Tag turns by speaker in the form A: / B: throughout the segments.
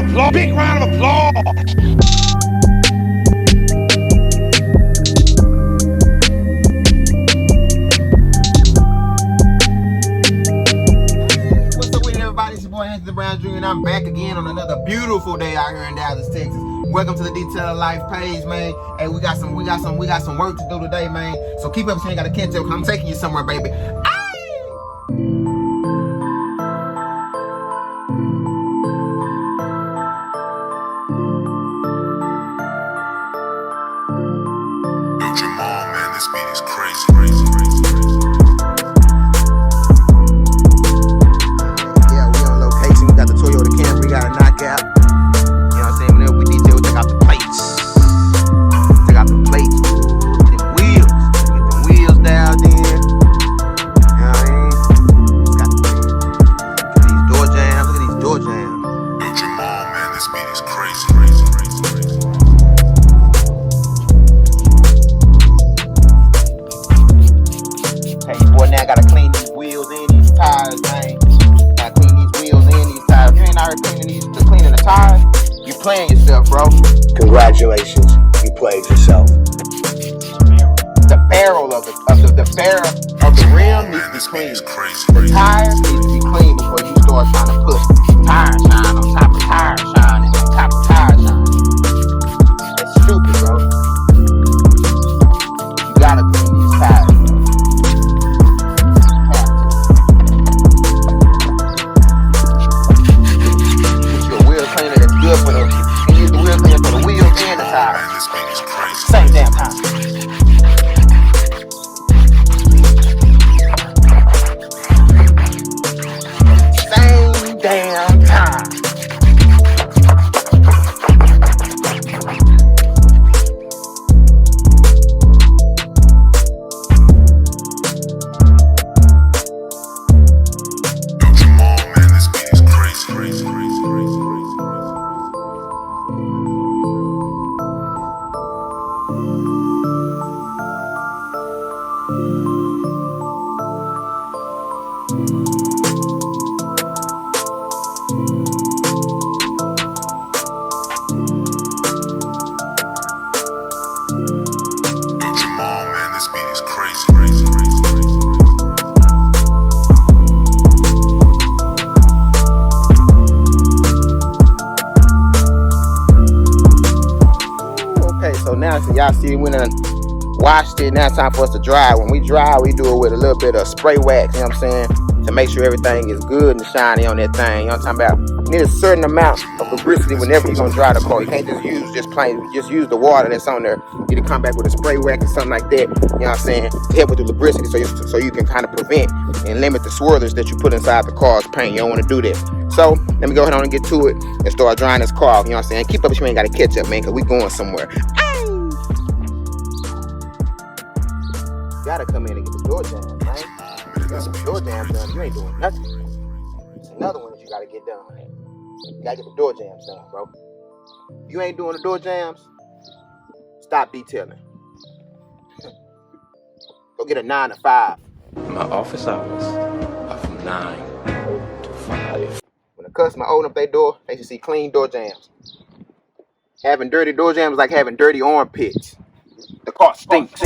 A: applause. Big round of applause.
B: What's up with everybody? It's your boy Anthony Brown Jr. and I'm back again on another beautiful day out here in Dallas, Texas. Welcome to the Detail of Life page, man. Hey, we got some work to do today, man. So keep up, so you ain't gotta catch up. I'm taking you somewhere, baby.
C: This beat is crazy.
B: Yeah, we on location. We got the Toyota Camry, we got a knockout. You know what I'm saying? Whenever we detail, we take out the plates. Take out the plates. Ooh, them wheels. Get them wheels down there. You know what I mean? Look at these door jams. Look at these door jams.
C: Yo, Jamal, man, this beat is crazy.
B: Hey, boy, now I gotta clean these wheels and these tires, man. Gotta clean these wheels and these tires. If you ain't already cleaning the tires, you playing yourself, bro.
D: Congratulations, you played yourself.
B: The barrel of the rim needs to be clean. The tires need to be clean before you start trying to put tire shine on top of tire shine and on top of tire shine. That's stupid, bro. You gotta clean these tires, bro. Good for the, you use the wheel cleaner for the wheels and the tires. Same damn time. Same damn time.
C: Yo, Jamal, man, this beat is crazy. This beat is crazy.
B: Okay, so now y'all see we done washed it. Now it's time for us to dry. When we dry, we do it with a little bit of spray wax, you know what I'm saying? To make sure everything is good and shiny on that thing. You know what I'm talking about? You need a certain amount of lubricity whenever you're gonna dry the car. You can't just use the water that's on there. You need to come back with a spray wax or something like that. You know what I'm saying? To help with the lubricity so you can kind of prevent and limit the swirlers that you put inside the car's paint. You don't want to do that. So let me go ahead on and get to it and start drying this car off. You know what I'm saying? Keep up, you ain't gotta catch up, man, cause we going somewhere. You gotta come in and get the door jams, man. You got the door jams done, you ain't doing nothing. It's another one that you gotta get done. You gotta get the door jams done, bro. If you ain't doing the door jams, stop detailing. Go get a 9 to 5.
E: My office hours are from 9 to 5.
B: When a customer open up their door, they should see clean door jams. Having dirty door jams is like having dirty armpits. The car stinks.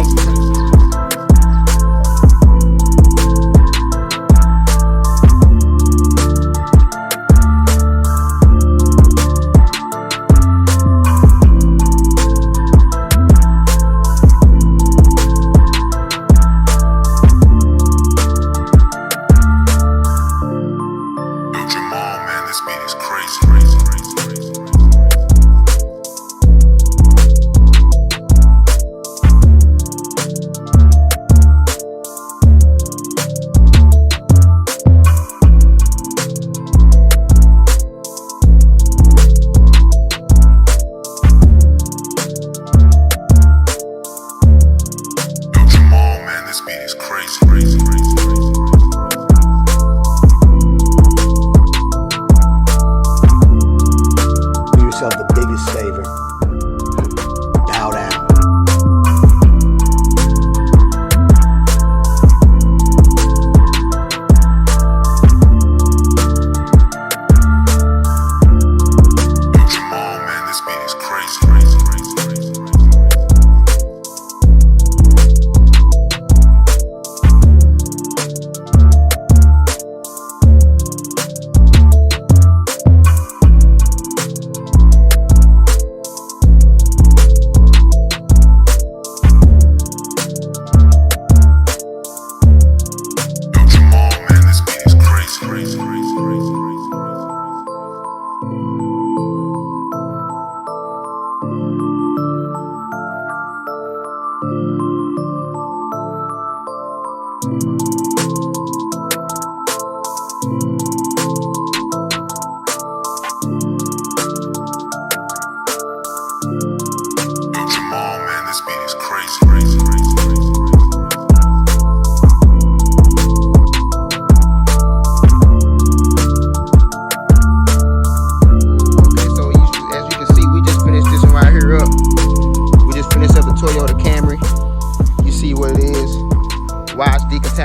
C: This beat is crazy.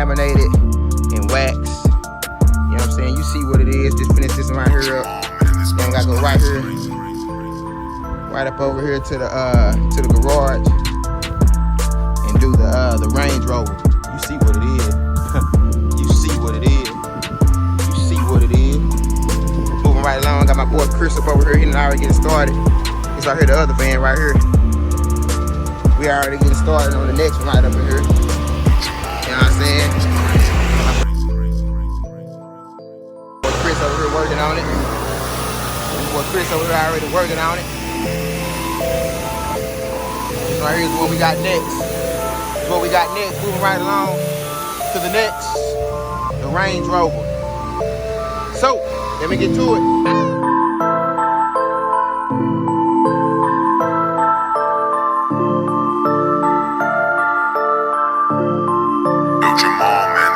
B: laminated and wax. You know what I'm saying? You see what it is. Just finish this right here up. Then we gotta go right here, right up over here to the garage and do the Range Rover. You see what it is. You see what it is. You see what it is. Moving right along. Got my boy Chris up over here. He done already getting started. He's out here, the other van right here. We already getting started on the next one right up in here. You know what I'm saying? Boy Chris over here working on it. Boy Chris over here already working on it. This right here is what we got next. This is what we got next. Moving right along to the next, the Range Rover. So, let me get to it.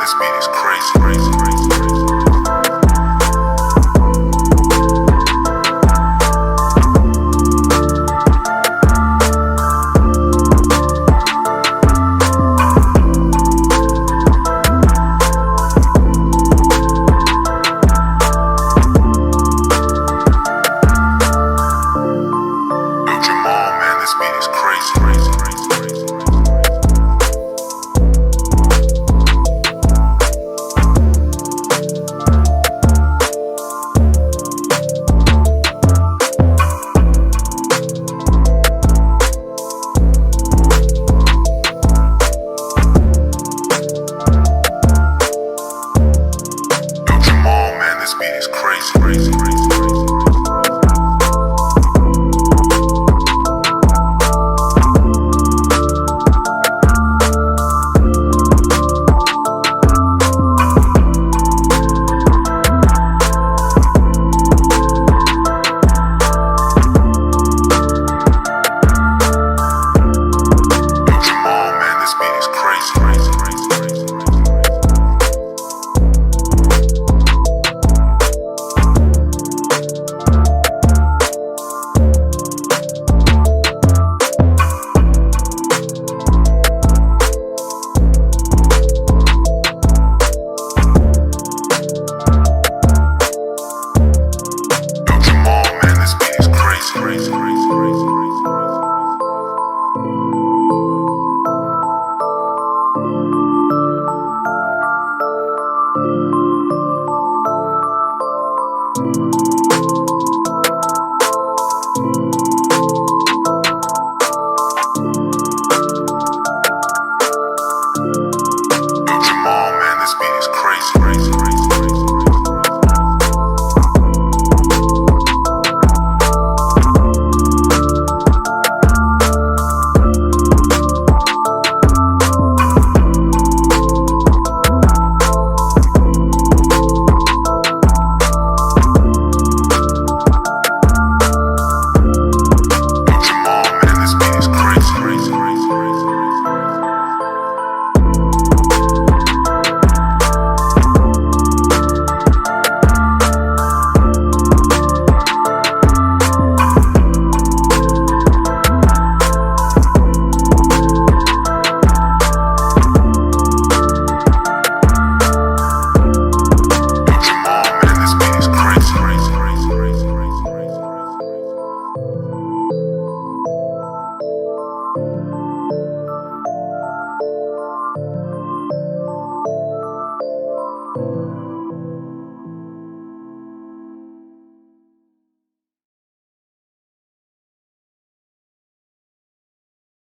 C: This beat is crazy, crazy, crazy, crazy. Yo, Jamal, man, this beat is crazy, crazy.